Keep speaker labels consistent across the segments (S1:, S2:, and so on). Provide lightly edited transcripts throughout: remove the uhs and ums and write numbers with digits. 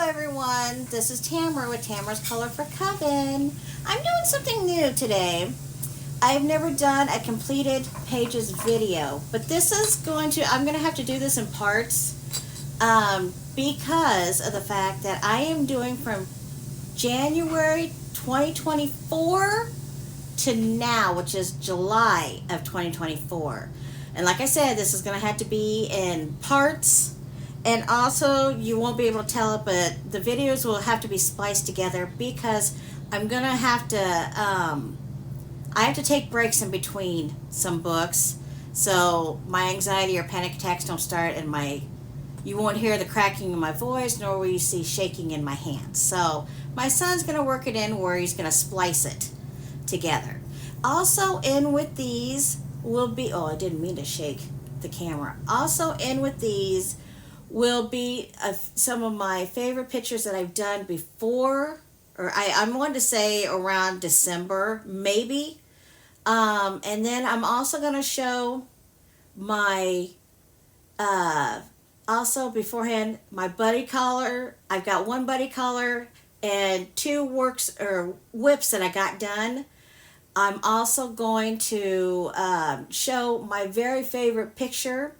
S1: everyone. This is Tamara with Tamara's Color for Coven. I'm doing something new today. I've never done a completed pages video, but I'm going to have to do this in parts because of the fact that I am doing from January 2024 to now, which is July of 2024. And like I said, this is going to have to be in parts. And also, you won't be able to tell it, but the videos will have to be spliced together because I'm going to have to, I have to take breaks in between some books. So my anxiety or panic attacks don't start and you won't hear the cracking in my voice, nor will you see shaking in my hands. So my son's going to work it in where he's going to splice it together. Also in with these will be, I didn't mean to shake the camera. Also in with these will be some of my favorite pictures that I've done before, or I'm going to say around December, maybe. And then I'm also going to show my, also beforehand, my buddy collar. I've got one buddy collar and two whips that I got done. I'm also going to show my very favorite picture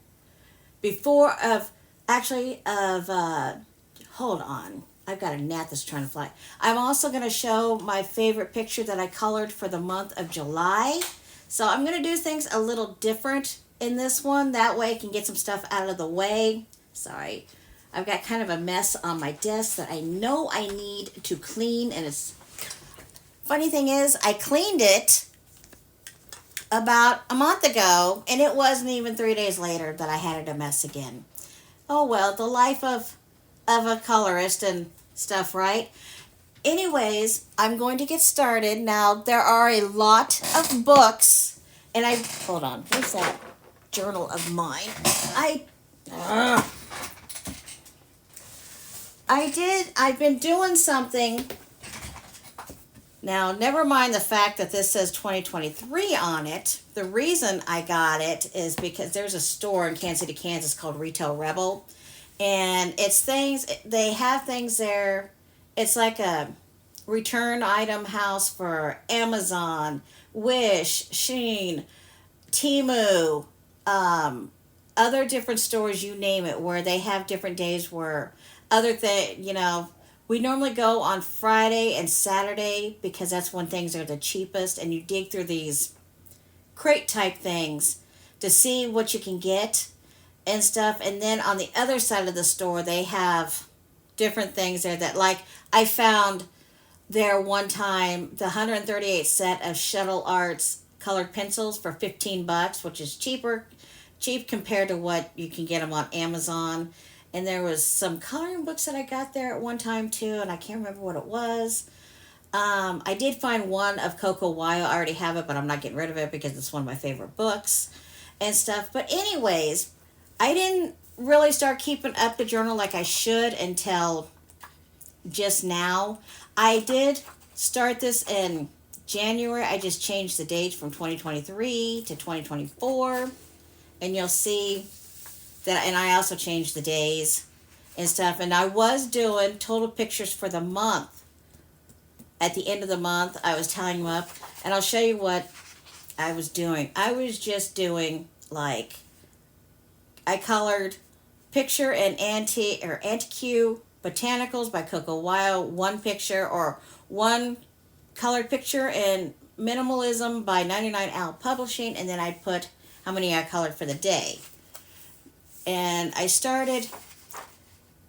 S1: hold on. I've got a gnat that's trying to fly. I'm also going to show my favorite picture that I colored for the month of July. So I'm going to do things a little different in this one. That way I can get some stuff out of the way. Sorry. I've got kind of a mess on my desk that I know I need to clean. And funny thing is, I cleaned it about a month ago, and it wasn't even 3 days later that I had it a mess again. Oh well, the life of a colorist and stuff, right? Anyways, I'm going to get started. Now, there are a lot of books, and hold on, where's that journal of mine? I've been doing something. Now, never mind the fact that this says 2023 on it. The reason I got it is because there's a store in Kansas City, Kansas called Retail Rebel. And they have things there. It's like a return item house for Amazon, Wish, Shein, Temu, other different stores, you name it, where they have different days where we normally go on Friday and Saturday because that's when things are the cheapest, and you dig through these crate type things to see what you can get and stuff. And then on the other side of the store, they have different things there that, like, I found there one time the 138 set of Shuttle Arts colored pencils for $15, which is cheap compared to what you can get them on Amazon. And there was some coloring books that I got there at one time too, and I can't remember what it was. I did find one of Coco Wyo. I already have it, but I'm not getting rid of it because it's one of my favorite books and stuff. But anyways, I didn't really start keeping up the journal like I should until just now. I did start this in January. I just changed the date from 2023 to 2024, and you'll see that, and I also changed the days and stuff. And I was doing total pictures for the month. At the end of the month, I was tallying them up, and I'll show you what I was doing. I was just doing, like, I colored picture and Antique Botanicals by Coco Wyo, one picture, or one colored picture in Minimalism by 99 Owl Publishing, and then I put how many I colored for the day. And I started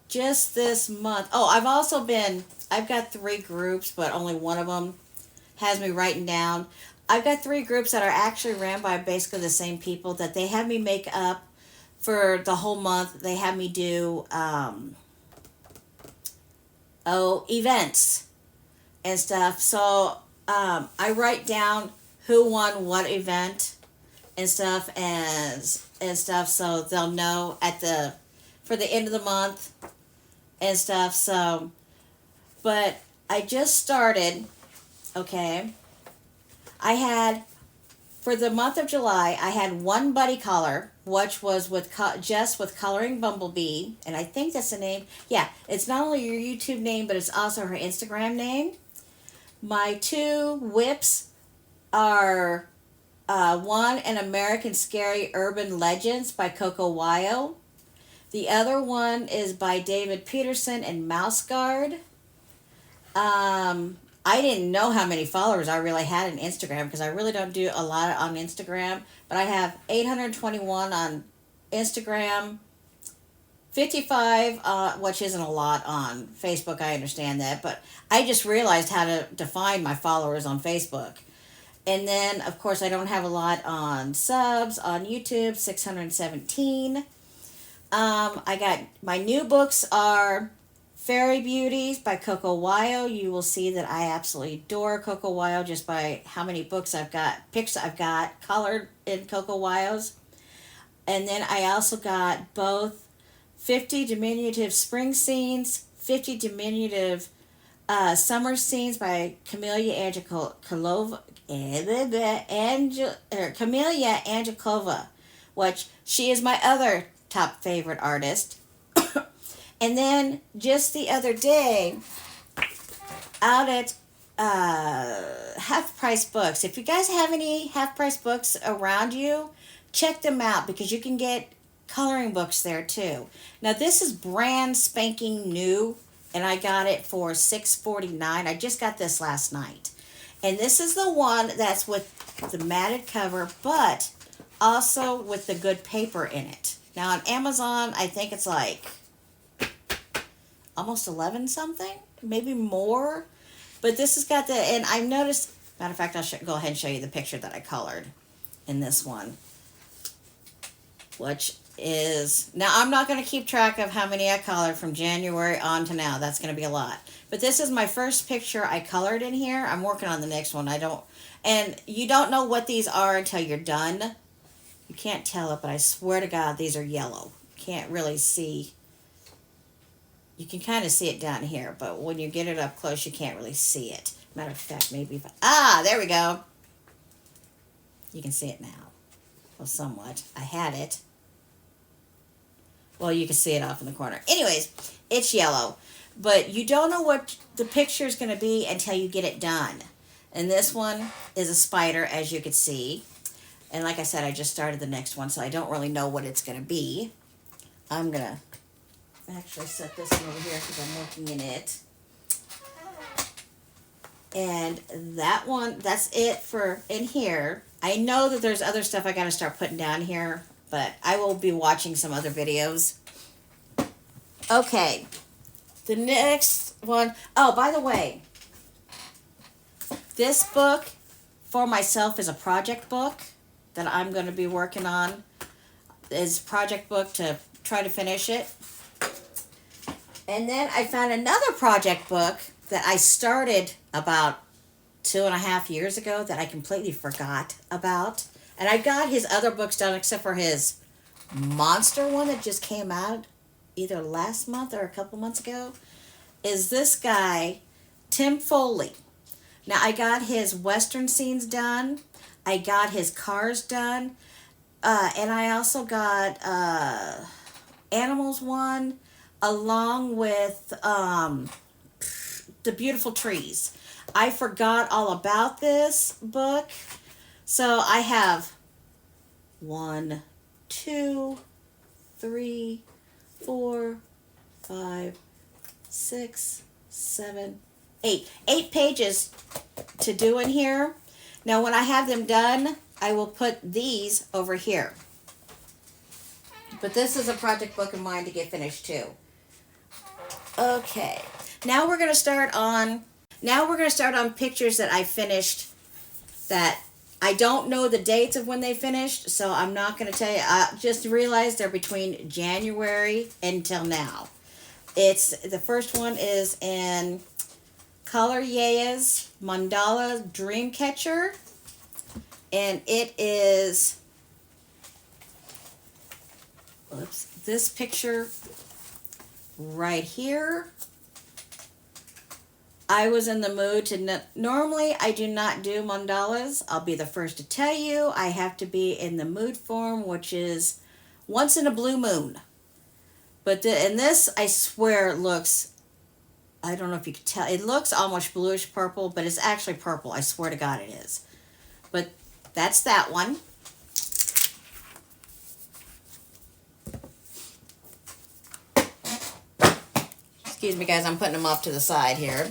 S1: just this month. I've got 3 groups, but only one of them has me writing down. I've got 3 groups that are actually ran by basically the same people that they have me make up for the whole month. They have me do, events and stuff. So, I write down who won what event and stuff and stuff, so they'll know for the end of the month and stuff. So, but I just started. Okay, I had For the month of July, I had one buddy color, which was with Jess with Coloring Bumblebee, and I think that's the name. Yeah, it's not only your YouTube name, but it's also her Instagram name. My two whips are one, An American Scary Urban Legends by Coco Wyo. The other one is by David Peterson and Mouse Guard. I didn't know how many followers I really had on Instagram because I really don't do a lot on Instagram, but I have 821 on Instagram, 55, which isn't a lot on Facebook. I understand that, but I just realized how to define my followers on Facebook. And then, of course, I don't have a lot on subs on YouTube, 617. I got my new books are Fairy Beauties by Coco Wyo. You will see that I absolutely adore Coco Wyo just by how many books I've got, pics I've got colored in Coco Wyo's. And then I also got both 50 diminutive spring scenes, 50 diminutive summer scenes by Camelia Angelkova, which she is my other top favorite artist. And then just the other day, out at Half Price Books, if you guys have any Half Price books around you, check them out because you can get coloring books there too. Now this is brand spanking new, and I got it for $6.49. I just got this last night. And this is the one that's with the matted cover, but also with the good paper in it. Now on Amazon, I think it's like almost 11 something, maybe more. But this has got the, and I noticed, matter of fact, I'll go ahead and show you the picture that I colored in this one. Which is, now I'm not going to keep track of how many I colored from January on to now. That's going to be a lot. But this is my first picture I colored in here. I'm working on the next one. And you don't know what these are until you're done. You can't tell it, but I swear to God, these are yellow. You can't really see. You can kind of see it down here, but when you get it up close, you can't really see it. Matter of fact, maybe if there we go. You can see it now. Well, somewhat. I had it. Well, you can see it off in the corner. Anyways, it's yellow. But you don't know what the picture is going to be until you get it done. And this one is a spider, as you can see. And like I said, I just started the next one, so I don't really know what it's going to be. I'm going to actually set this over here because I'm working in it. And that one, that's it for in here. I know that there's other stuff I got to start putting down here, but I will be watching some other videos. Okay, the next one. Oh, by the way, this book for myself is a project book that I'm going to be working on. Is project book to try to finish it. And then I found another project book that I started about 2.5 years ago that I completely forgot about. And I got his other books done except for his monster one that just came out either last month or a couple months ago. Is this guy, Tim Foley. Now I got his Western scenes done. I got his cars done. And I also got Animals one along with The Beautiful Trees. I forgot all about this book. So I have 1, 2, 3, 4, 5, 6, 7, 8. 8 pages to do in here. Now when I have them done, I will put these over here. But this is a project book of mine to get finished too. Okay. Now we're going to start on pictures that I finished that I don't know the dates of when they finished, so I'm not going to tell you. I just realized they're between January until now. The first one is in Color Yaya's Mandala Dreamcatcher, and it is this picture right here. I was in the mood to normally I do not do mandalas. I'll be the first to tell you. I have to be in the mood form, which is once in a blue moon. But in this, I swear it looks, I don't know if you can tell, it looks almost bluish purple, but it's actually purple. I swear to God it is. But that's that one. Excuse me, guys, I'm putting them off to the side here.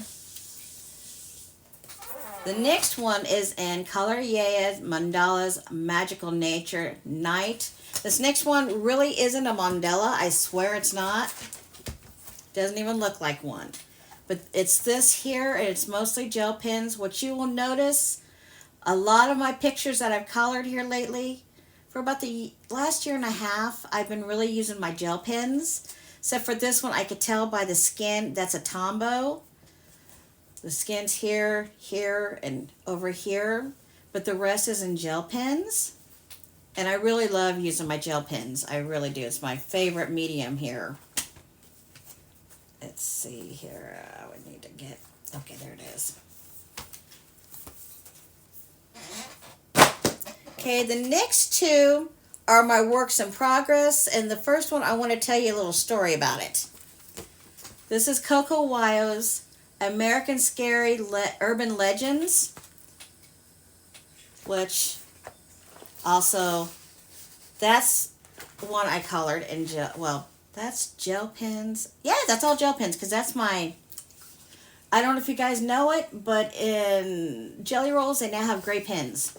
S1: The next one is in Color Yaya Mandala's Magical Nature Night. This next one really isn't a mandala. I swear it's not. Doesn't even look like one. But it's this here, and it's mostly gel pens. What you will notice, a lot of my pictures that I've colored here lately, for about the last year and a half, I've been really using my gel pens. Except for this one, I could tell by the skin, that's a Tombow. The skin's here, here, and over here. But the rest is in gel pens. And I really love using my gel pens. I really do. It's my favorite medium here. Let's see here. I would need to get... Okay, there it is. Okay, the next two are my works in progress. And the first one, I want to tell you a little story about it. This is Coco Wyo's American Scary Urban Legends, which also, that's one I colored in gel. Well, that's gel pens. Yeah, that's all gel pens because that's my, I don't know if you guys know it, but in Jelly Rolls, they now have gray pens.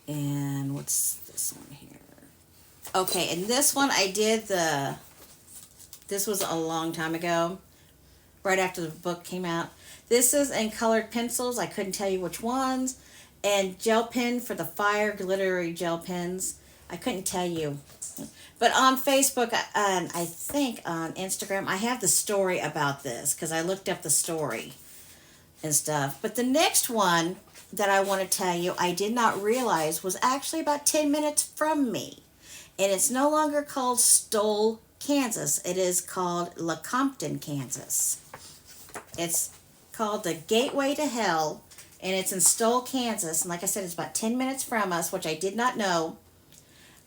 S1: And what's this one here? Okay, and this one I did this was a long time ago, right after the book came out. This is in colored pencils. I couldn't tell you which ones. And gel pen for the fire, glittery gel pens. I couldn't tell you. But on Facebook and I think on Instagram, I have the story about this because I looked up the story and stuff. But the next one that I want to tell you, I did not realize was actually about 10 minutes from me. And it's no longer called Stoll, Kansas. It is called Lecompton, Kansas. It's called The Gateway to Hell, and it's in Stoll, Kansas. And like I said, it's about 10 minutes from us, which I did not know.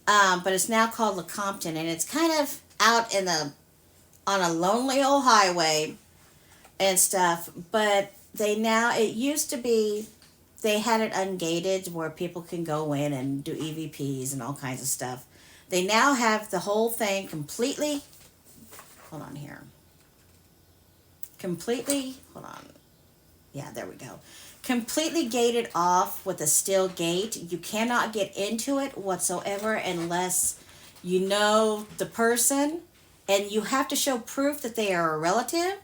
S1: But it's now called Lecompton, and it's kind of out in on a lonely old highway and stuff. But it used to be, they had it ungated where people can go in and do EVPs and all kinds of stuff. They now have the whole thing completely, hold on here, hold on, yeah, there we go, completely gated off with a steel gate. You cannot get into it whatsoever unless you know the person, and you have to show proof that they are a relative.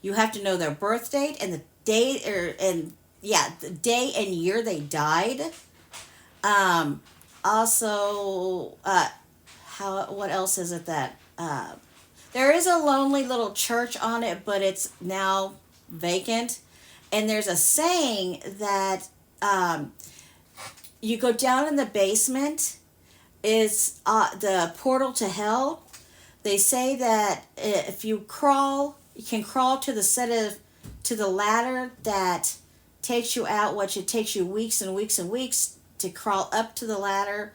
S1: You have to know their birth date and the day, the day and year they died. Also, what else is it that, there is a lonely little church on it, but it's now vacant. And there's a saying that, you go down in the basement is, the portal to hell. They say that if you can crawl to the ladder that takes you out, which it takes you weeks and weeks and weeks to crawl up to the ladder.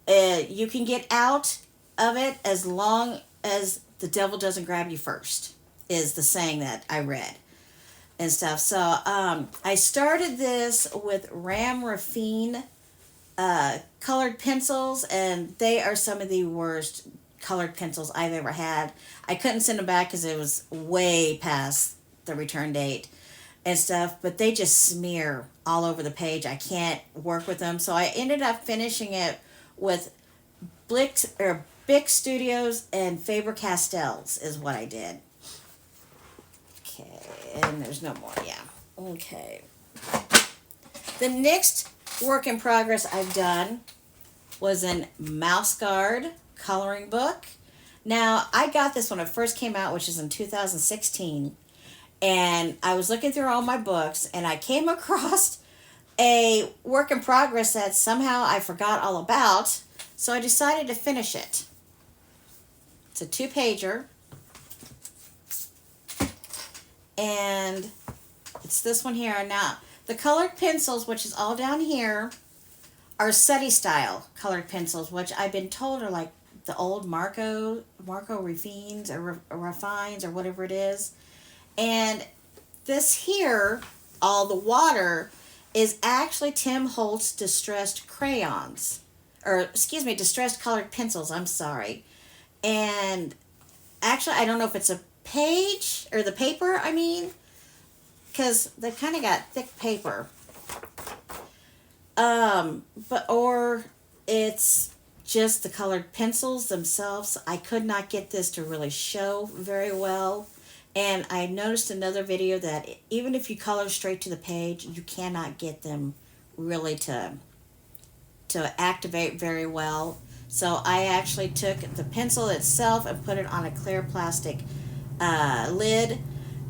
S1: You can get out of it as long as the devil doesn't grab you first, is the saying that I read and stuff. So I started this with Ram Raffine colored pencils, and they are some of the worst colored pencils I've ever had. I couldn't send them back because it was way past the return date and stuff, but they just smear all over the page. I can't work with them, so I ended up finishing it with Bic Studios and Faber-Castells is what I did. Okay, and there's no more, yeah. Okay. The next work in progress I've done was in Mouse Guard coloring book. Now, I got this when it first came out, which is in 2016, and I was looking through all my books, and I came across a work in progress that somehow I forgot all about, so I decided to finish it. It's a 2-pager. And it's this one here. Now, the colored pencils, which is all down here, are SETI style colored pencils, which I've been told are like the old Marco Refines or Refines or whatever it is. And this here, all the water, is actually Tim Holtz distressed crayons. Or, excuse me, distressed colored pencils, I'm sorry. And actually, I don't know if it's a page, or the paper, I mean, because they've kind of got thick paper. Or it's just the colored pencils themselves. I could not get this to really show very well. And I noticed another video that even if you color straight to the page, you cannot get them really to activate very well. So I actually took the pencil itself and put it on a clear plastic lid,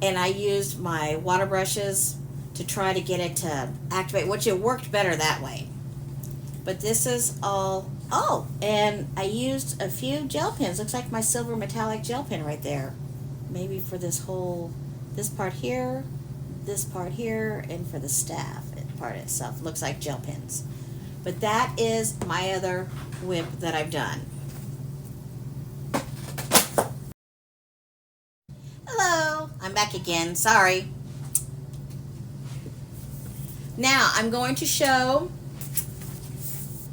S1: and I used my water brushes to try to get it to activate, which it worked better that way. But this is all, oh, and I used a few gel pens. Looks like my silver metallic gel pen right there. Maybe for this part here, and for the staff part itself. Looks like gel pens. But that is my other whip that I've done. Hello, I'm back again, sorry. Now, I'm going to show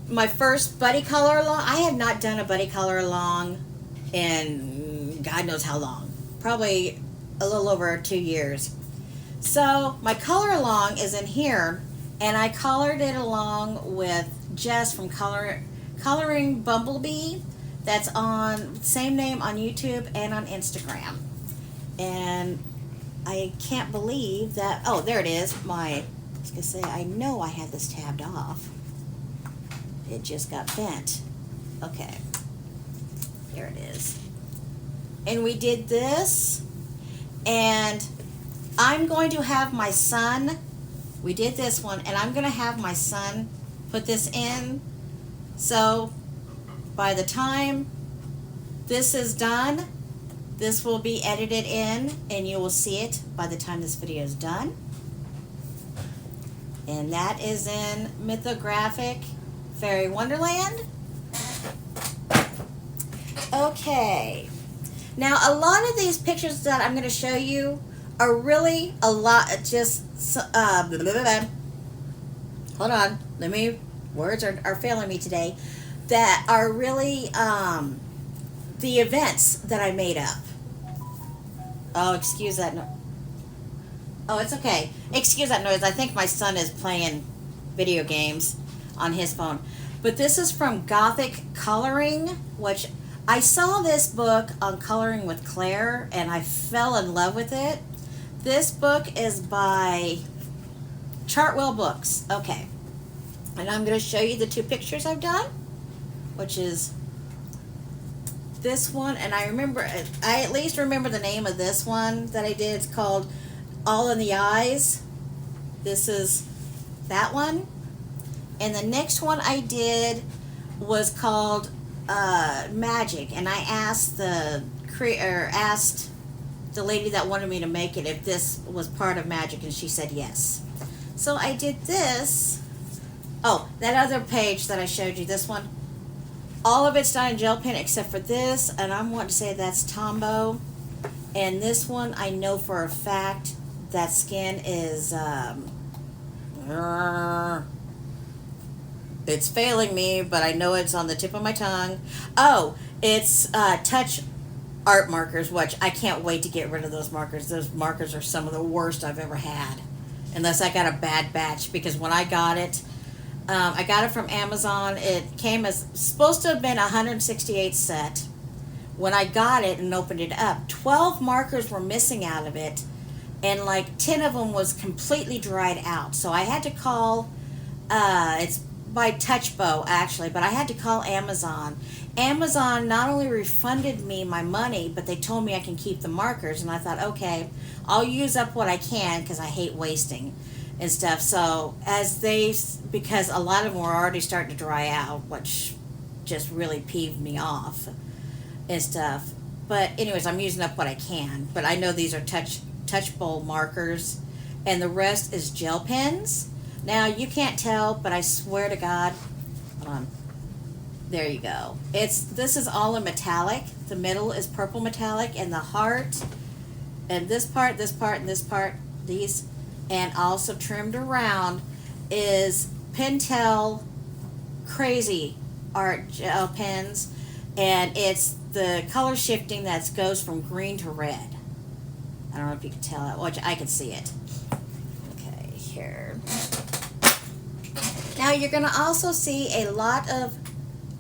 S1: my first buddy color along. I have not done a buddy color along in God knows how long. Probably a little over 2 years. So, my color along is in here, and I colored it along with Jess from Coloring Bumblebee. That's on same name on YouTube and on Instagram. And I can't believe that, oh, there it is. I was gonna say, I know I had this tabbed off. It just got bent. Okay, there it is. And we did this, and I'm going to have my son, we did this one, and I'm going to have my son put this in. So by the time this is done, this will be edited in, and you will see it by the time this video is done. And that is in Mythographic Fairy Wonderland. Okay. Now, a lot of these pictures that I'm going to show you are really a lot, just, hold on, words are failing me today, that are really the events that I made up. Oh, excuse that noise. Oh, it's okay. Excuse that noise. I think my son is playing video games on his phone. But this is from Gothic Coloring, which I saw this book on Coloring with Claire, and I fell in love with it. This book is by Chartwell Books. Okay. And I'm going to show you the 2 pictures I've done, which is this one, and I at least remember the name of this one that I did. It's called All in the Eyes. This is that one. And the next one I did was called Magic, and I asked the lady that wanted me to make it if this was part of Magic, and she said yes. So I did this. Oh, that other page that I showed you, this one, all of it's done in gel pen except for this, and I'm wanting to say that's Tombow. And this one, I know for a fact that skin is it's failing me, but I know it's on the tip of my tongue. Oh, it's Touch Art markers, which I can't wait to get rid of those markers. Those markers are some of the worst I've ever had, unless I got a bad batch, because when I got it from Amazon. It came as supposed to have been a 168 set. When I got it and opened it up, 12 markers were missing out of it, and like 10 of them was completely dried out. So I had to call, it's by Touchbow actually, but I had to call Amazon. Amazon not only refunded me my money, but they told me I can keep the markers, and I thought, okay, I'll use up what I can because I hate wasting and stuff. So because a lot of them were already starting to dry out, which just really peeved me off and stuff. But anyways, I'm using up what I can. But I know these are touchable markers, and the rest is gel pens. Now you can't tell, but I swear to God, hold on. There you go. This is all in metallic. The middle is purple metallic, and the heart, and this part, and this part, these, and also trimmed around is Pentel Crazy Art gel pens, and it's the color shifting that goes from green to red. I don't know if you can tell that. Well, I can see it. Okay, here. Now you're going to also see a lot of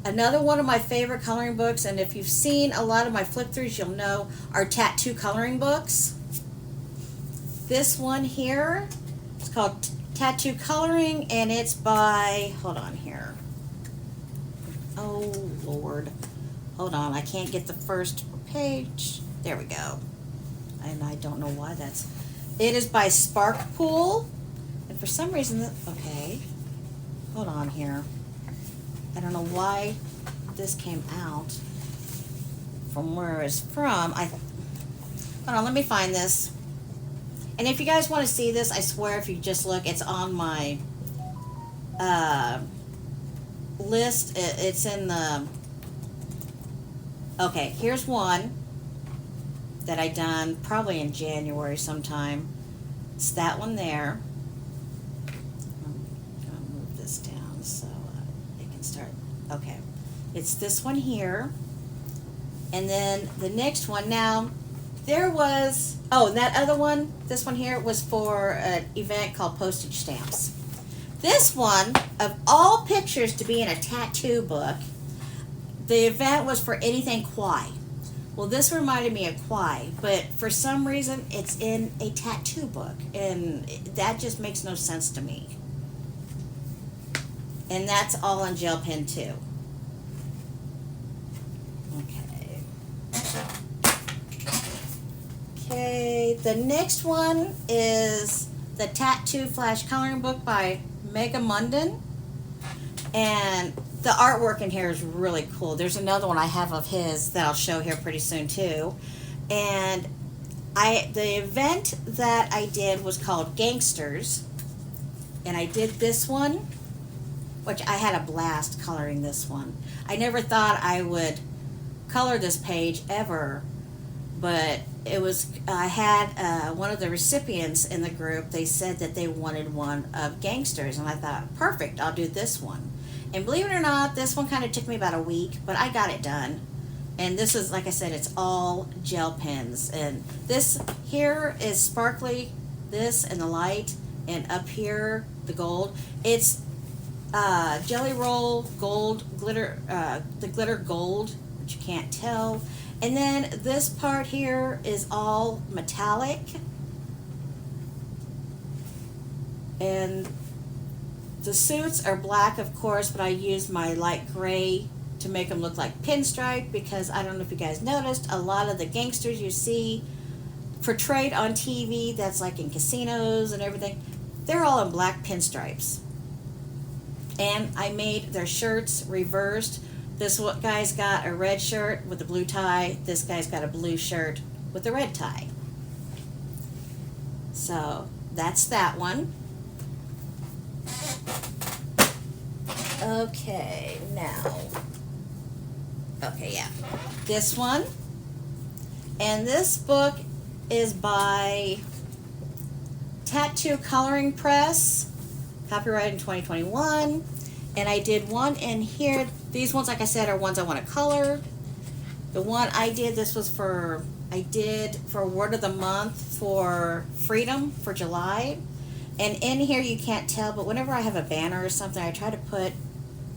S1: another one of my favorite coloring books, and if you've seen a lot of my flip throughs, you'll know, are tattoo coloring books. This one here, it's called Tattoo Coloring, and it's by, hold on here. Oh, Lord. Hold on, I can't get the first page. There we go. And I don't know why that's... It is by Sparkpool, and for some reason, okay. Hold on here. I don't know why this came out from where it's from. Hold on, let me find this. And if you guys want to see this, I swear if you just look, it's on my list. It's in the... Okay, here's one that I done probably in January sometime. It's that one there. Down so it can start. Okay, it's this one here, and then the next one. Now there was, oh, that other one, this one here was for an event called Postage Stamps. This one, of all pictures to be in a tattoo book, the event was for anything kawaii. Well, this reminded me of kawaii, but for some reason it's in a tattoo book, and that just makes no sense to me. And that's all on gel pen too. Okay. Okay, the next one is the Tattoo Flash Coloring Book by Mega Munden. And the artwork in here is really cool. There's another one I have of his that I'll show here pretty soon too. And the event that I did was called Gangsters. And I did this one, which I had a blast coloring this one. I never thought I would color this page ever, but it was, I had one of the recipients in the group, they said that they wanted one of Gangsters, and I thought, perfect, I'll do this one. And believe it or not, this one kind of took me about a week, but I got it done. And this is, like I said, it's all gel pens. And this here is sparkly, this and the light, and up here, the gold. It's Jelly Roll gold glitter, the glitter gold, which you can't tell. And then this part here is all metallic, and the suits are black, of course, but I used my light gray to make them look like pinstripe, because I don't know if you guys noticed, a lot of the gangsters you see portrayed on TV, that's like in casinos and everything, they're all in black pinstripes. And I made their shirts reversed. This guy's got a red shirt with a blue tie. This guy's got a blue shirt with a red tie. So that's that one. Okay, now. Okay, yeah. This one. And this book is by Tattoo Coloring Press, copyrighted in 2021. And I did one in here. These ones, like I said, are ones I want to color. The one I did, this was for, I did for Word of the Month for Freedom for July. And in here, you can't tell, but whenever I have a banner or something, I try to put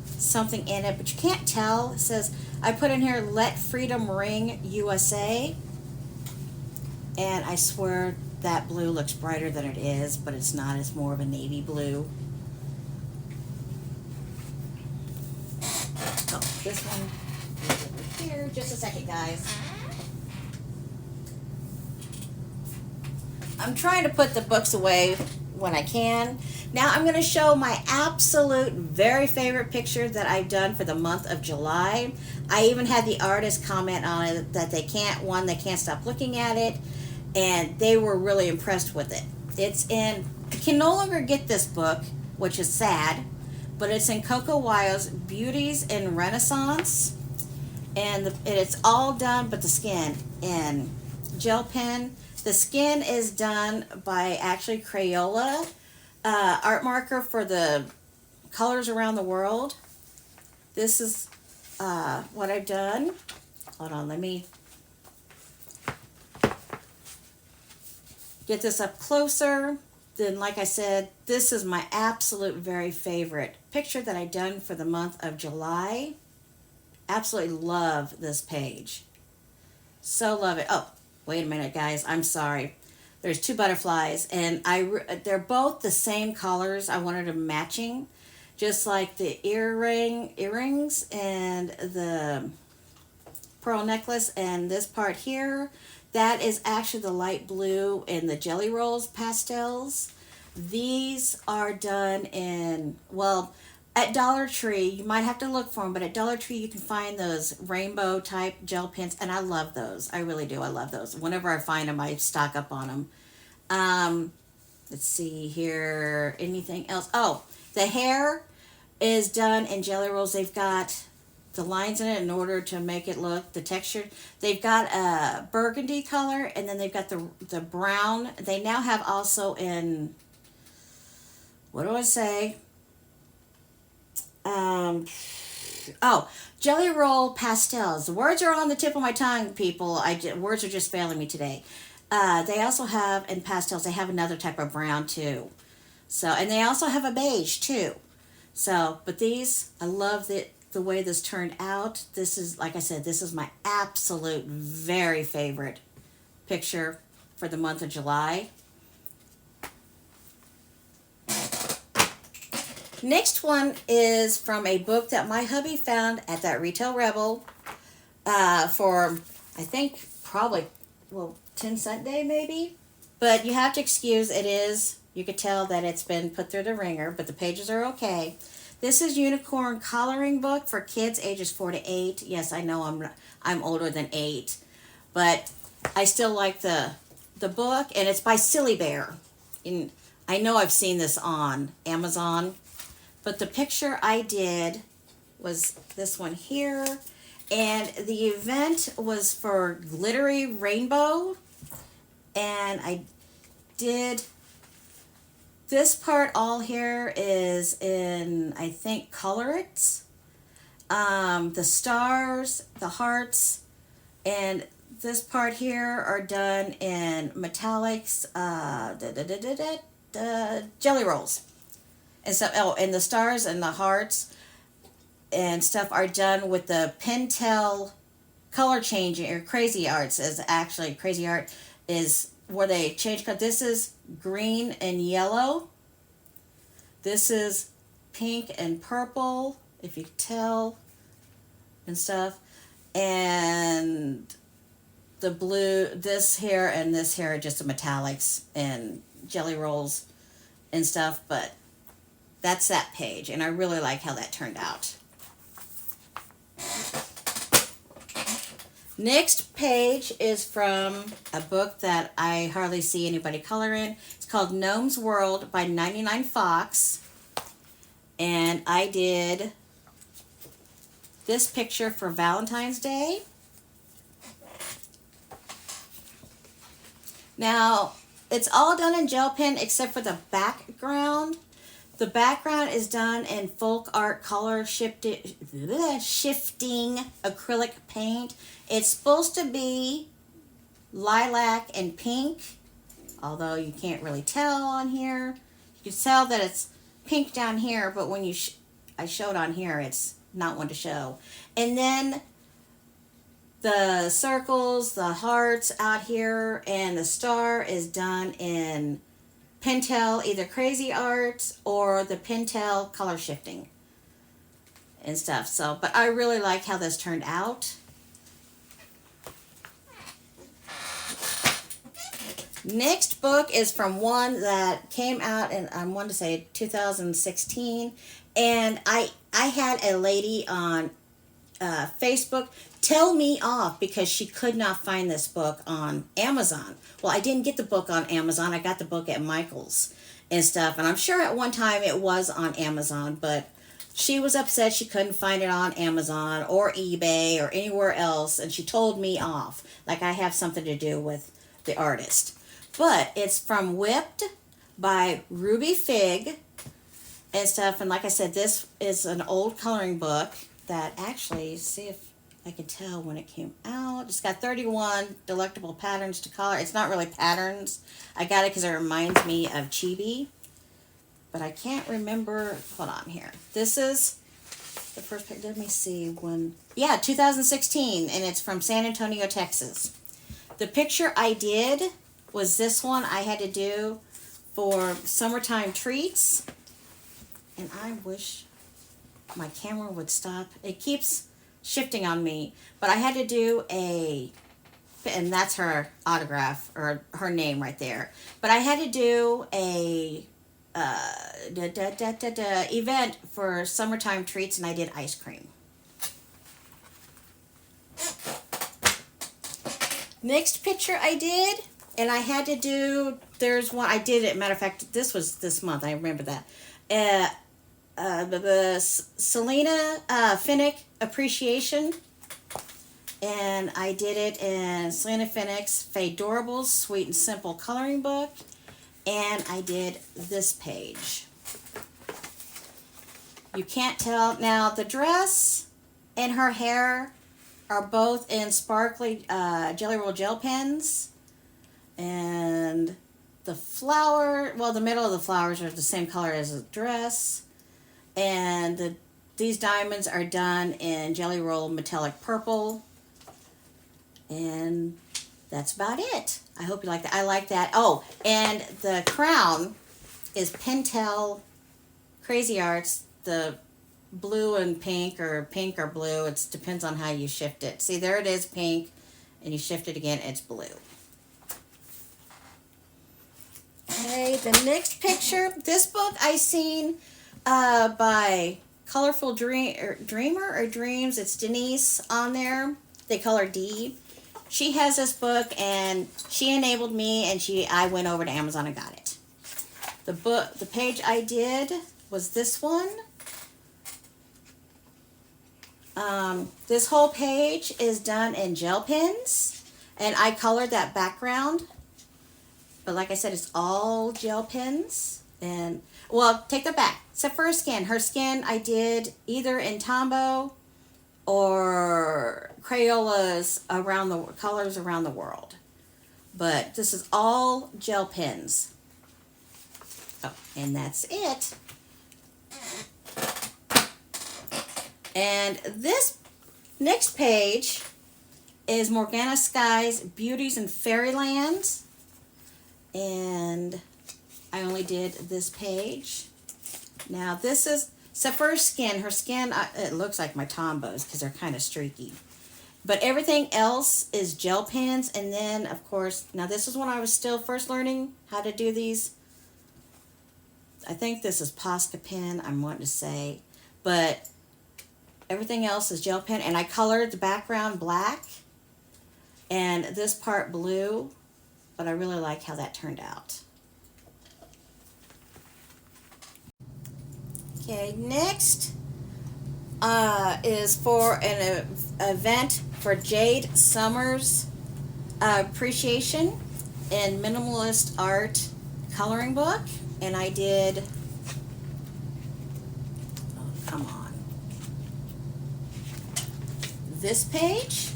S1: something in it, but you can't tell. It says, I put in here, Let Freedom Ring USA. And I swear that blue looks brighter than it is, but it's not. It's more of a navy blue. Oh, this one is over here. Just a second, guys. I'm trying to put the books away when I can, Now I'm going to show my absolute very favorite picture that I've done for the month of July. I even had the artist comment on it that they can't stop looking at it, and they were really impressed with it. You can no longer get this book, which is sad, but it's in Coco Wyo's Beauties in Renaissance, and it's all done but the skin in gel pen. The skin is done by actually Crayola art marker for the colors around the world. This is what I've done. Hold on, let me get this up closer. Then, like I said, this is my absolute very favorite picture that I've done for the month of July. Absolutely love this page. So love it. Oh, wait a minute, guys. I'm sorry. There's two butterflies, and they're both the same colors. I wanted them matching, just like the earrings and the pearl necklace, and this part here. That is actually the light blue and the Jelly Rolls pastels. These are done in, well, at Dollar Tree. You might have to look for them, but at Dollar Tree you can find those rainbow type gel pens, and I love those. I really do. I love those. Whenever I find them, I stock up on them. Let's see here. Anything else? Oh, the hair is done in Jelly Rolls. They've got the lines in it in order to make it look the texture. They've got a burgundy color, and then they've got the brown. They now have also in, what do I say? Jelly Roll pastels. The words are on the tip of my tongue, people. Words are just failing me today. They also have in pastels. They have another type of brown too. So, and they also have a beige too. So, but these, I love the way this turned out. This is, like I said, this is my absolute very favorite picture for the month of July. Next one is from a book that my hubby found at that Retail Rebel for, I think, probably, 10-cent day maybe. But you have to excuse, you could tell that it's been put through the ringer, but the pages are okay. This is Unicorn Coloring Book for kids ages 4 to 8. Yes, I know I'm older than 8, but I still like the book, and it's by Silly Bear. And I know I've seen this on Amazon. But the picture I did was this one here. And the event was for Glittery Rainbow. And I did this part all here is in, I think, Color It. The stars, the hearts, and this part here are done in metallics, Jelly Rolls. And so, and the stars and the hearts and stuff are done with the Pentel color changing, or Crazy Arts is actually, Crazy Art is where they change color. This is green and yellow. This is pink and purple, if you can tell, and stuff. And the blue, this here and this here are just the metallics and Jelly Rolls and stuff, but that's that page, and I really like how that turned out. Next page is from a book that I hardly see anybody color in. It's called Gnome's World by 99 Fox. And I did this picture for Valentine's Day. Now, it's all done in gel pen except for the background. The background is done in folk art color shifting acrylic paint. It's supposed to be lilac and pink, although you can't really tell on here. You can tell that it's pink down here, but when I showed on here, it's not one to show. And then the circles, the hearts out here, and the star is done in Pentel, either Crazy Arts or the Pentel color shifting and stuff. So, but I really like how this turned out. Next book is from one that came out in, I want to say 2016, and I had a lady on Facebook tell me off because she could not find this book on Amazon. Well, I didn't get the book on Amazon. I got the book at Michael's and stuff, and I'm sure at one time it was on Amazon, but she was upset she couldn't find it on Amazon or eBay or anywhere else, and she told me off, like I have something to do with the artist. But it's from Whipped by Ruby Fig and stuff, and like I said, this is an old coloring book that actually, see if I can tell when it came out. It's got 31 delectable patterns to color. It's not really patterns. I got it because it reminds me of Chibi, but I can't remember. Hold on here. This is the first page. Let me see when. Yeah, 2016, and it's from San Antonio, Texas. The picture I did was this one I had to do for Summertime Treats, and I wish my camera would stop. It keeps shifting on me, but I had to do and that's her autograph or her name right there. But I had to do a event for Summertime Treats, and I did ice cream. Next picture I did, and I had to do, there's one I did it, matter of fact, this was this month, I remember that. The Selena Finnick Appreciation, and I did it in Selena Finnick's Fadorables Sweet and Simple Coloring Book, and I did this page. You can't tell. Now the dress and her hair are both in sparkly Jelly Roll gel pens, and the flower, well, the middle of the flowers are the same color as the dress, and these diamonds are done in Jelly Roll Metallic Purple, and that's about it. I hope you like that. I like that. Oh, and the crown is Pentel Crazy Arts, the blue and pink or blue. It depends on how you shift it. See, there it is, pink, and you shift it again, it's blue. Okay, the next picture, this book I seen by Colorful Dreamer or Dreams. It's Denise on there. They call her D. She has this book, and she enabled me, and I went over to Amazon and got it. The page I did was this one. This whole page is done in gel pens, and I colored that background. But like I said, it's all gel pens. And, well, take that back. Except for her skin. Her skin I did either in Tombow or Crayola's colors around the world. But this is all gel pens. Oh, and that's it. And this next page is Morgana Sky's Beauties in Fairyland. And I only did this page. Now this is, except for her skin, it looks like my Tombows because they're kind of streaky. But everything else is gel pens. And then, of course, now this is when I was still first learning how to do these. I think this is Posca pen, I'm wanting to say. But everything else is gel pen. And I colored the background black and this part blue. But I really like how that turned out. Okay, next is for an event for Jade Summers Appreciation in Minimalist Art Coloring Book. And I did, oh, come on, this page.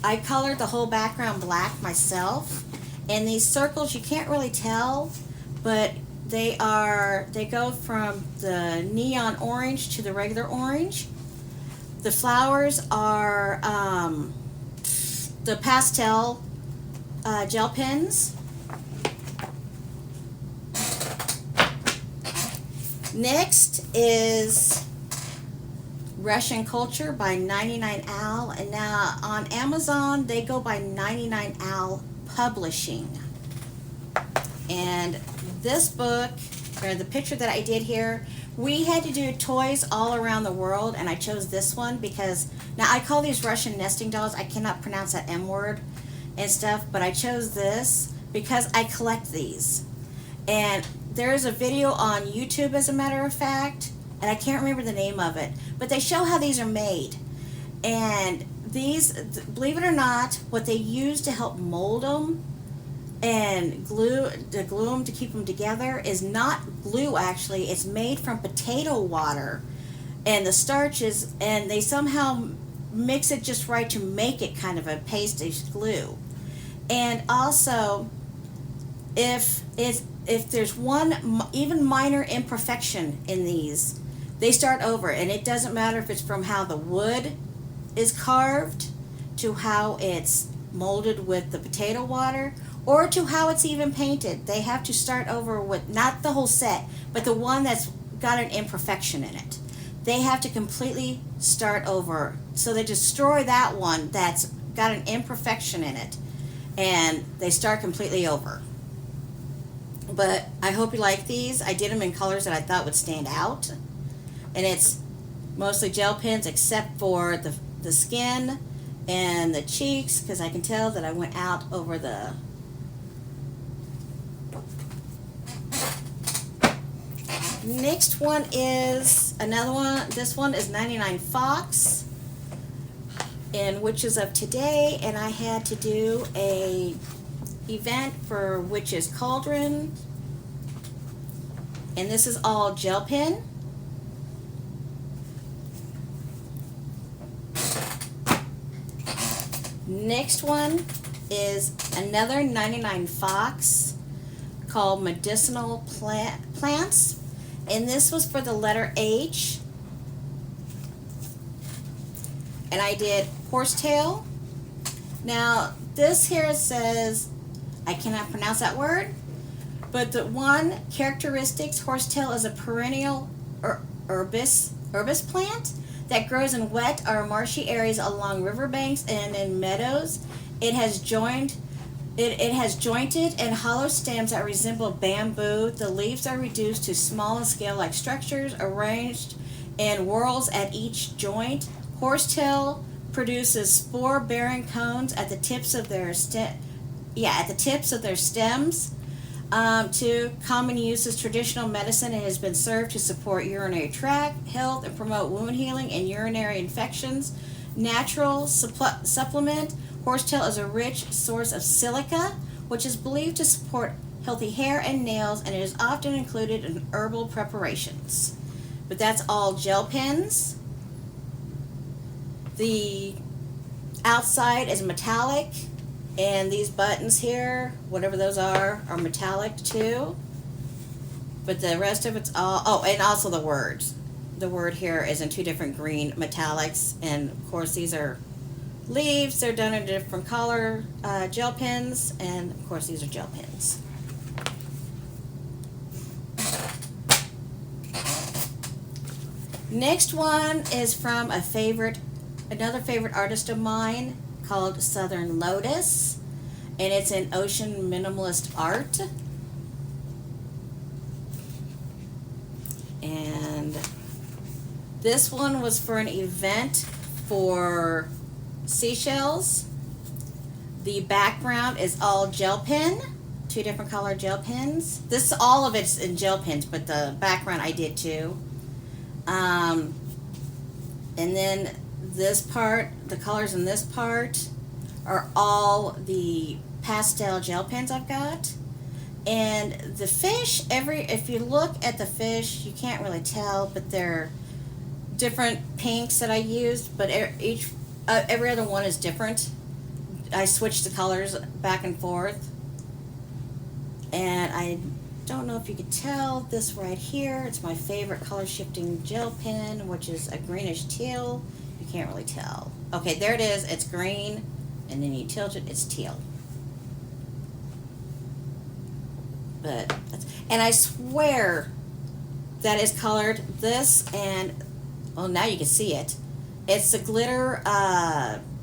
S1: I colored the whole background black myself, and these circles you can't really tell, but they go from the neon orange to the regular orange. The flowers are the pastel gel pens. Next is Russian Culture by 99 Al, and now on Amazon they go by 99 Al Publishing. And this book, or the picture that I did here, we had to do toys all around the world, and I chose this one because, now I call these Russian nesting dolls. I cannot pronounce that M word and stuff, but I chose this because I collect these. And there's a video on YouTube, as a matter of fact, and I can't remember the name of it, but they show how these are made. And these, believe it or not, what they use to help mold them and glue them to keep them together is not glue. Actually, it's made from potato water and the starches, and they somehow mix it just right to make it kind of a pastish glue. And also, if there's one even minor imperfection in these, they start over, and it doesn't matter if it's from how the wood is carved to how it's molded with the potato water, or to how it's even painted. They have to start over with not the whole set, but the one that's got an imperfection in it. They have to completely start over. So they destroy that one that's got an imperfection in it, and they start completely over. But I hope you like these. I did them in colors that I thought would stand out. And it's mostly gel pens except for the skin and the cheeks, because I can tell that I went out over the... Next one is another one. This one is 99 Fox, and Witches of Today, and I had to do a event for Witches Cauldron, and this is all gel pen. Next one is another 99 Fox called Medicinal Plants. And this was for the letter H. And I did horsetail. Now, this here says, I cannot pronounce that word, but the one characteristics, horsetail is a perennial herbis plant that grows in wet or marshy areas along riverbanks and in meadows. It has jointed and hollow stems that resemble bamboo. The leaves are reduced to small and scale-like structures arranged in whorls at each joint. Horsetail produces spore-bearing cones at the tips of their stems. To common use as traditional medicine, it has been served to support urinary tract health and promote wound healing and urinary infections. Natural supplement. Horsetail is a rich source of silica, which is believed to support healthy hair and nails, and it is often included in herbal preparations. But that's all gel pens. The outside is metallic, and these buttons here, whatever those are metallic too. But the rest of it's all, oh, and also the words. The word here is in two different green metallics, and of course these are leaves. They're done in different color gel pens, and of course these are gel pens. Next one is from another favorite artist of mine called Southern Lotus, and it's in Ocean Minimalist Art. And this one was for an event for seashells. The background is all gel pen, two different color gel pens. All of it's in gel pens, but the background I did too. And then this part, the colors in this part are all the pastel gel pens I've got. And the fish, if you look at the fish, you can't really tell, but they're different pinks that I used, but every other one is different. I switched the colors back and forth. And I don't know if you could tell this right here. It's my favorite color shifting gel pen, which is a greenish teal. You can't really tell. Okay, there it is. It's green, and then you tilt it, it's teal. And I swear that is colored this, and well, now you can see it. It's the glitter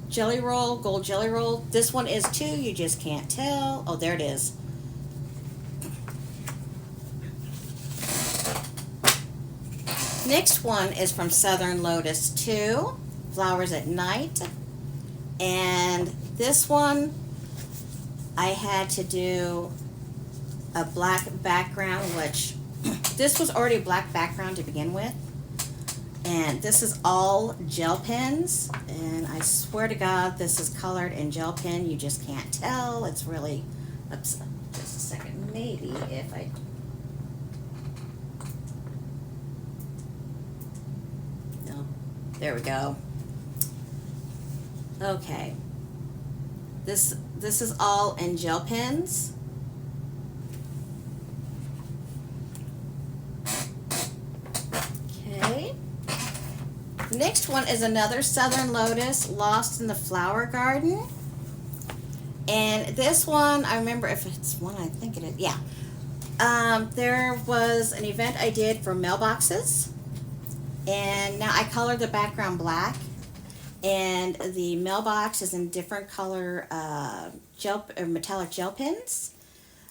S1: jelly roll, gold jelly roll. This one is too, you just can't tell. Oh, there it is. Next one is from Southern Lotus 2, Flowers at Night. And this one, I had to do a black background, which this was already a black background to begin with. And this is all gel pens. And I swear to God, this is colored in gel pen. You just can't tell. It's really, oops, just a second, maybe if I, no, there we go. Okay. This is all in gel pens. Okay. The next one is another Southern Lotus, Lost in the Flower Garden. And this one, I remember if it's one, I think it is, yeah. There was an event I did for mailboxes. And now I colored the background black. And the mailbox is in different color gel or metallic gel pens.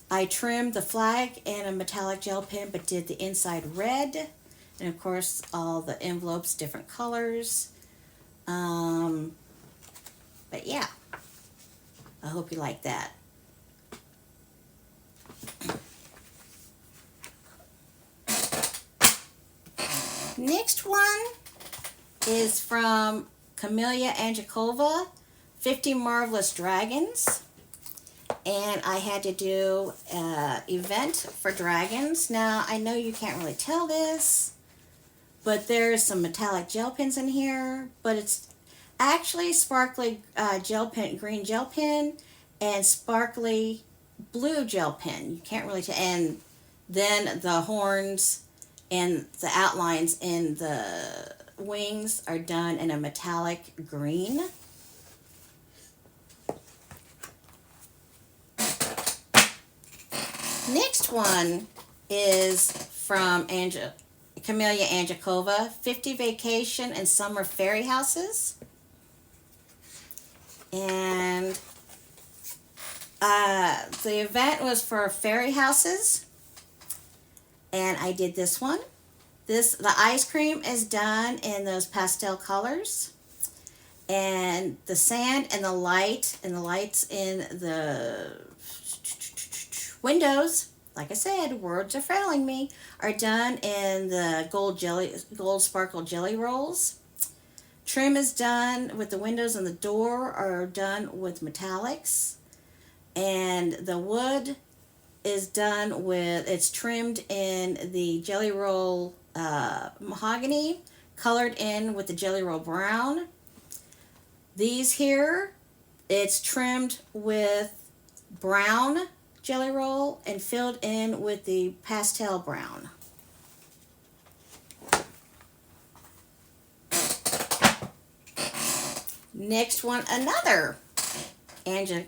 S1: I trimmed the flag in a metallic gel pen, but did the inside red, and of course all the envelopes different colors. But yeah, I hope you like that. Next one is from Camellia Angekova, 50 Marvelous Dragons. And I had to do an event for dragons. Now, I know you can't really tell this, but there's some metallic gel pens in here, but it's actually sparkly gel pen, green gel pen, and sparkly blue gel pen. You can't really tell. And then the horns and the outlines in the wings are done in a metallic green. Next one is from Camellia Angekova, 50 Vacation and Summer Fairy Houses. And the event was for fairy houses. And I did this one. The ice cream is done in those pastel colors. And the sand and the lights in the windows, like I said, words are failing me, are done in the gold sparkle jelly rolls. Trim is done with the windows and the door are done with metallics. And the wood is done with, it's trimmed in the jelly roll mahogany, colored in with the jelly roll brown. These here, it's trimmed with brown jelly roll and filled in with the pastel brown. Next one, another Camellia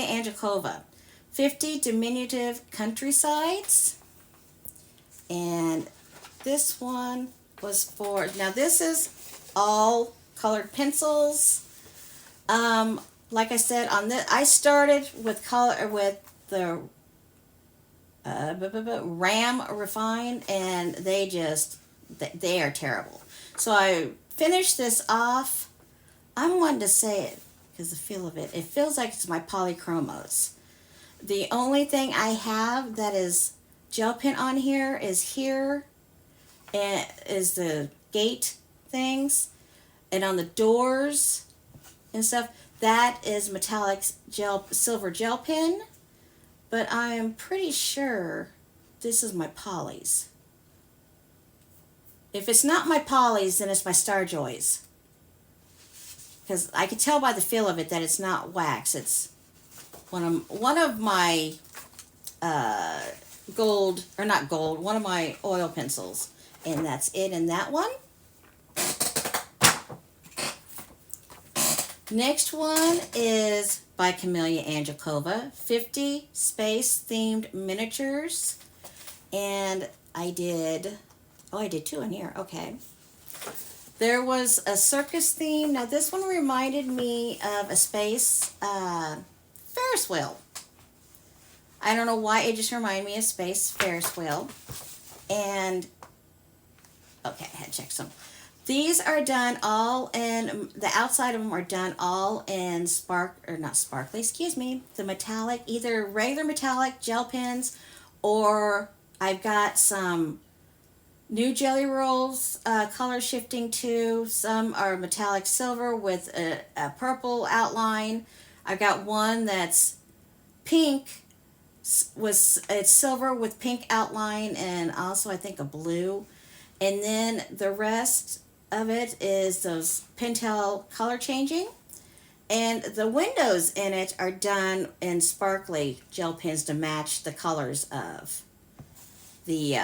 S1: Angekova, 50 diminutive countrysides. And this one was for, now this is all colored pencils. Like I said, on this, I started with the Ram Refine, and they are terrible. So I finished this off. I'm wanting to say it because the feel of it. It feels like it's my Polychromos. The only thing I have that is gel pen on here, and is the gate things, and on the doors and stuff. That is metallic silver gel pen, but I'm pretty sure this is my Polys. If it's not my Polys, then it's my Starjoys. Because I can tell by the feel of it that it's not wax. It's one of my one of my oil pencils, and that's it in that one. Next one is by Camellia Angekova, 50 space-themed miniatures. And I did two in here, okay. There was a circus theme. Now this one reminded me of a space Ferris wheel. I don't know why, it just reminded me of space Ferris wheel. And Okay, I had to check some. These are done all in, the outside of them are done all in or not sparkly, excuse me, the metallic, either regular metallic gel pens, or I've got some new Jelly Rolls color shifting too. Some are metallic silver with a purple outline. I've got one that's pink, it's silver with pink outline, and also I think a blue. And then the rest of it is those Pentel color changing. And the windows in it are done in sparkly gel pens to match the colors of the.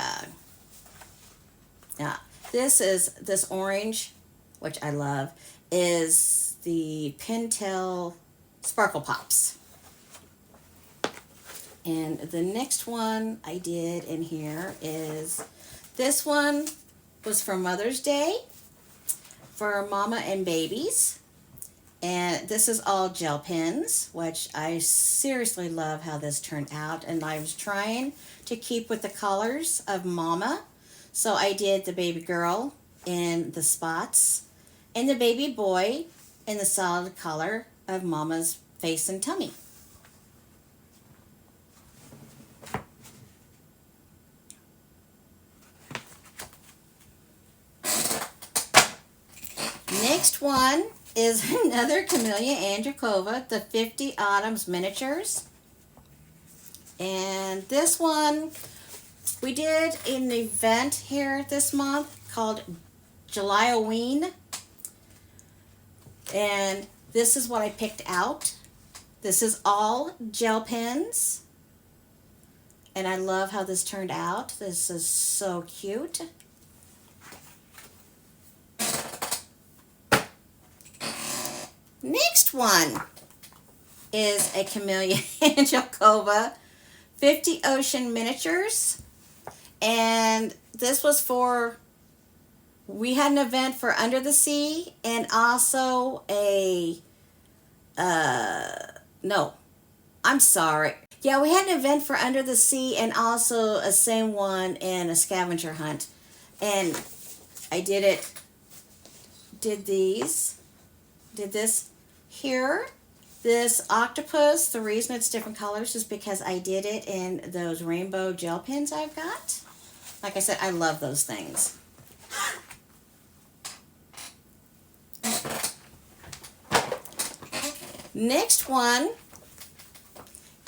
S1: This orange, which I love, is the Pentel Sparkle Pops. And the next one I did in here is, this one was for Mother's Day for mama and babies. And this is all gel pens, which I seriously love how this turned out. And I was trying to keep with the colors of mama. So I did the baby girl in the spots and the baby boy in the solid color of mama's face and tummy. Next one is another Camellia Andrikova, the 50 Autumns Miniatures. And this one, we did an event here this month called Julyoween. And this is what I picked out. This is all gel pens. And I love how this turned out. This is so cute. Next one is a Camellia Andrikova 50 Ocean Miniatures. And this was for, we had an event for Under the Sea and also a, no, I'm sorry. Yeah, we had an event for Under the Sea and also a same one in a scavenger hunt. And I did this here. This octopus, the reason it's different colors is because I did it in those rainbow gel pens I've got. Like I said, I love those things. Next one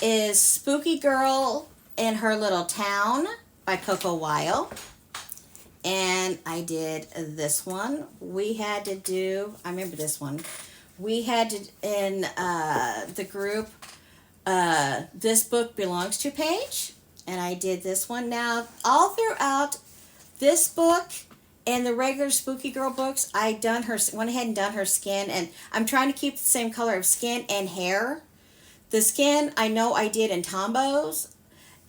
S1: is Spooky Girl in Her Little Town by Coco Weil. And I did this one. We had to do, I remember this one. We had to, in the group, This Book Belongs To page. And I did this one. Now, all throughout this book and the regular Spooky Girl books, went ahead and done her skin. And I'm trying to keep the same color of skin and hair. The skin, I know I did in Tombows.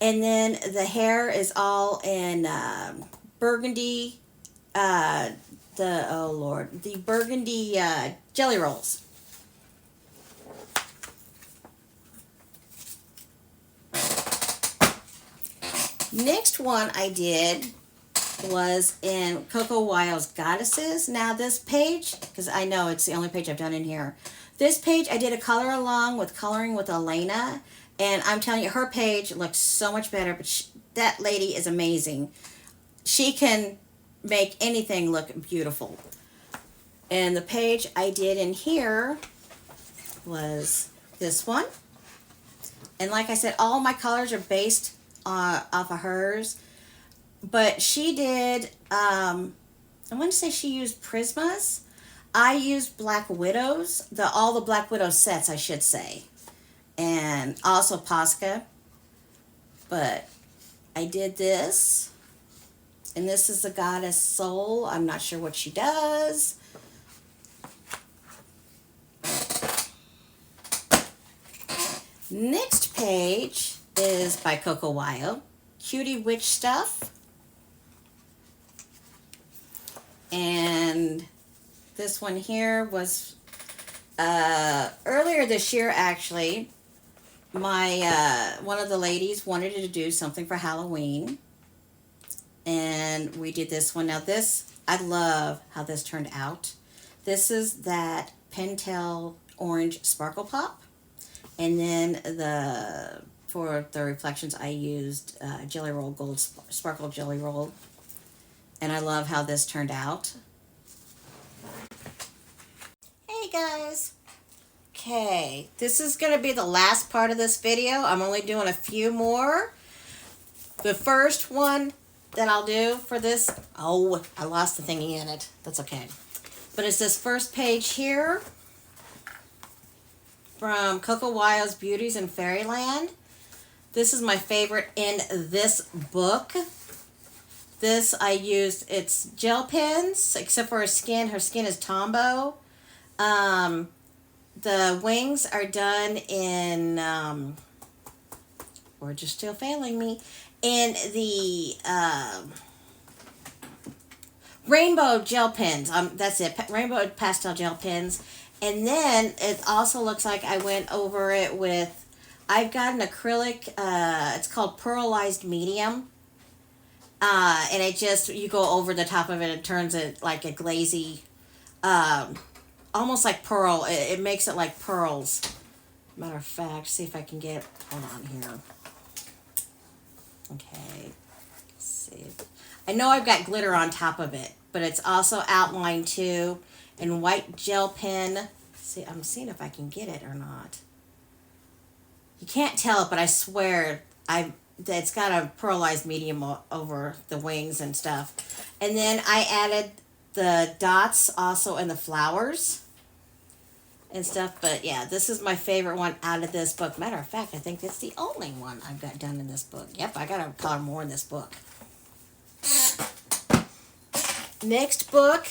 S1: And then the hair is all in burgundy, the burgundy Jelly Rolls. Next one I did was in Coco Weil's Goddesses. Now this page, because I know it's the only page I've done in here. This page I did a color along with Coloring with Elena. And I'm telling you, her page looks so much better. But that lady is amazing. She can make anything look beautiful. And the page I did in here was this one. And like I said, all my colors are based off of hers. But she did, I want to say she used Prismas. I used Black Widows, all the Black Widow sets, I should say. And also Posca. But I did this. And this is the Goddess Soul. I'm not sure what she does. Next page is by Coco Weil. Cutie Witch Stuff. And this one here was earlier this year, actually. My one of the ladies wanted to do something for Halloween. And we did this one. Now this, I love how this turned out. This is that Pentel Orange Sparkle Pop. And then for the reflections, I used Jelly Roll Gold Sparkle Jelly Roll. And I love how this turned out. Hey guys. Okay, this is going to be the last part of this video. I'm only doing a few more. The first one that I'll do for this, oh, I lost the thingy in it. That's okay. But it's this first page here from Coco Wyo's Beauties in Fairyland. This is my favorite in this book. This I used, it's gel pens, except for her skin. Her skin is Tombow. The wings are done in, words are still failing me, in the rainbow gel pens. That's it, rainbow pastel gel pens. And then it also looks like I went over it with, I've got an acrylic, it's called Pearlized Medium. And it just, you go over the top of it, it turns it like a glazy, almost like pearl. It makes it like pearls. Matter of fact, see if I can get, hold on here. Okay, let's see. I know I've got glitter on top of it, but it's also outlined too in white gel pen. See, I'm seeing if I can get it or not. You can't tell it, but I swear it's got a pearlized medium over the wings and stuff. And then I added the dots also in the flowers and stuff. But yeah, this is my favorite one out of this book. Matter of fact, I think it's the only one I've got done in this book. Yep, I gotta color more in this book. Next book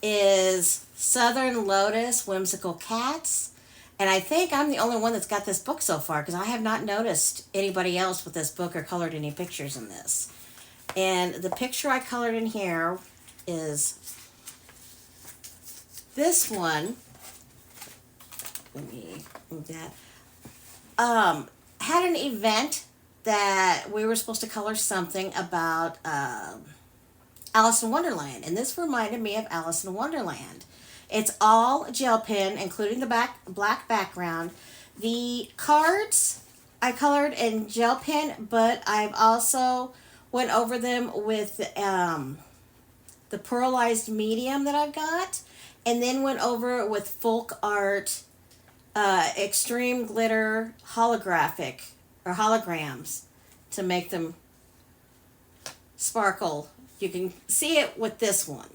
S1: is Southern Lotus Whimsical Cats. And I think I'm the only one that's got this book so far, because I have not noticed anybody else with this book or colored any pictures in this. And the picture I colored in here is this one. Let me move that. Had an event that we were supposed to color something about Alice in Wonderland. And this reminded me of Alice in Wonderland. It's all gel pen, including the black background. The cards I colored in gel pen, but I've also went over them with the pearlized medium that I've got, and then went over it with Folk Art Extreme Glitter holographic or holograms to make them sparkle. You can see it with this one.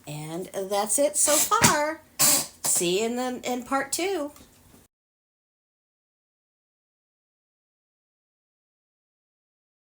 S1: And that's it so far. See you in part 2.